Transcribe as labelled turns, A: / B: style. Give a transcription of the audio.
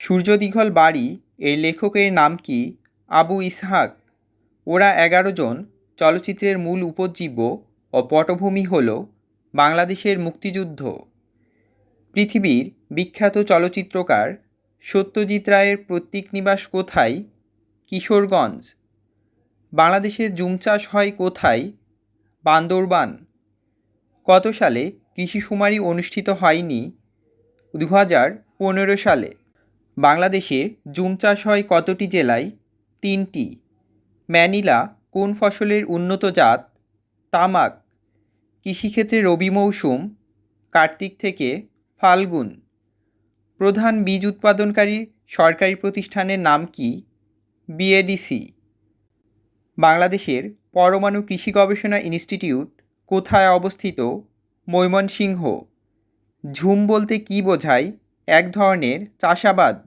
A: সূর্যদীঘল বাড়ি এর লেখকের নাম কি? আবু ইসহাক। ওরা 11 জন চলচ্চিত্রের মূল উপজীব্য ও পটভূমি হল বাংলাদেশের মুক্তিযুদ্ধ। পৃথিবীর বিখ্যাত চলচ্চিত্রকার সত্যজিৎ রায়ের পৈতৃক নিবাস কোথায়? কিশোরগঞ্জ। বাংলাদেশে জুম চাষ হয় কোথায়? বান্দরবান। কত সালে কৃষি শুমারি অনুষ্ঠিত হয়নি? 2015 সালে। বাংলাদেশে জুম চাষ হয় কতটি জেলায়? 3টি। ম্যানিলা কোন ফসলের উন্নত জাত? তামাক। কৃষিক্ষেত্রে রবি মৌসুম কার্তিক থেকে ফাল্গুন। প্রধান বীজ উৎপাদনকারী সরকারি প্রতিষ্ঠানের নাম কি? বিএডিসি। বাংলাদেশের পরমাণু কৃষি গবেষণা ইনস্টিটিউট কোথায় অবস্থিত? ময়মনসিংহ। ঝুম বলতে কী বোঝায়? এক ধরনের চাষাবাদ।